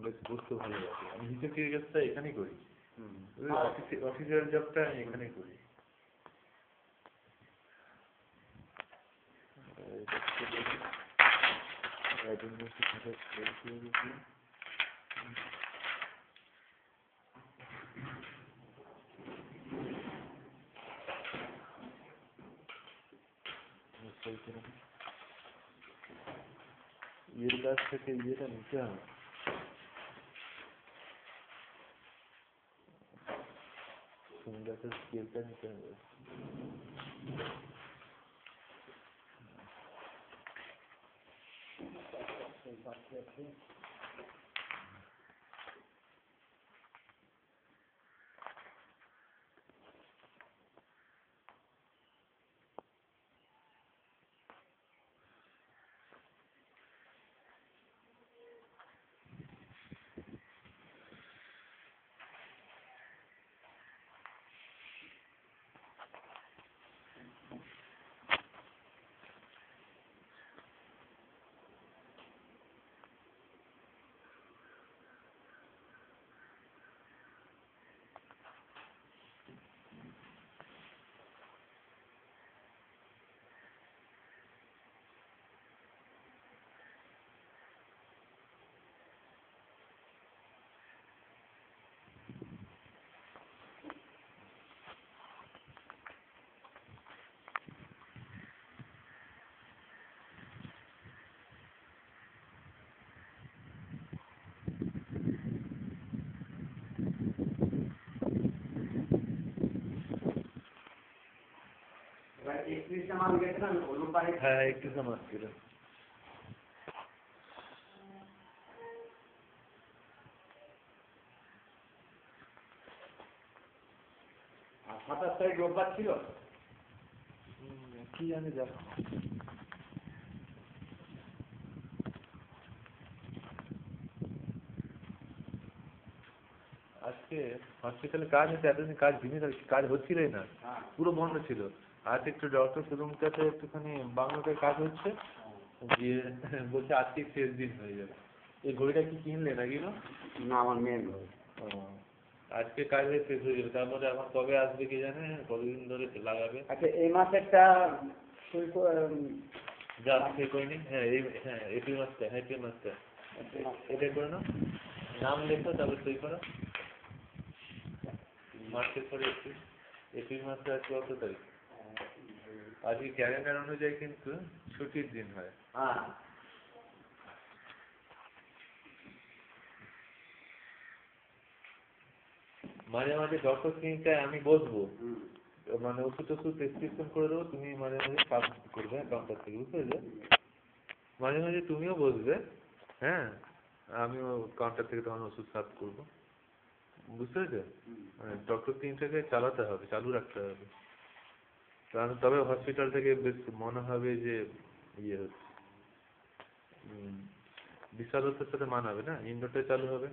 বেশ বুঝতে ভালো লাগে। আমি হিসেব কাজটা এখানেই করি, অফিসিয়াল জবটা আমি এখানেই করি। ইয়ের কাছ থেকে ইয়েটা নিতে হবে, সুন্দর স্কেলটা নিতে হবে। হ্যাঁ, একটু সময় ছিল। কি জানি দেখো, আজকে হসপিটালে কাজ হচ্ছে, এতদিন কাজ কাজ হচ্ছিলই না, পুরো বন্ধ ছিল। আজ একটু ডক্টর রুমটাতে একটুখানি বাংলাতে কাজ হচ্ছে, দিয়ে বলছে আজকে শেষ দিন হয়ে যাবে। এই ঘড়িটা কি কিনলে নাকি? না, আমার মেয়ের ঘড়ি। আজকে কাজ হয়ে শেষ হয়ে যাবে, তারপরে এখন কবে আসবে কে জানে, কতদিন ধরে লাগাবে। আচ্ছা, এই মাসেরটা যা সে করিনি। হ্যাঁ, এপ্রিল মাসটা, এপ্রিল মাসটা এটা করে নাও, নাম লেখো, তারপর সই করো। মার্চের পরে এপ্রিল মাসটা আজকে কত তারিখ? আজকে ক্যালেন্ডার অনুযায়ী কিন্তু ছুটির দিন হয়। মাঝে মাঝে ডক্টর ক্লিনিকটায় আমি বসবো, মানে ওষুধ প্রেসক্রিপশন করে দেবো, তুমি মাঝে মাঝে কাজ করবে কাউন্টার থেকে, বুঝতে পেরেছো? মাঝে মাঝে তুমিও বসবে, হ্যাঁ, আমিও কাউন্টার থেকে তখন ওষুধ সার্ভ করবো, বুঝতে পেরেছো? মানে ডক্টর ক্লিনিকটাকে চালাতে হবে, চালু রাখতে হবে, কারণ তবে হসপিটাল থেকে বেশ মনে হবে যে ইয়ে হচ্ছে, বিশালতার সাথে মানাবে না, ইন্ডোরটা চালু হবে।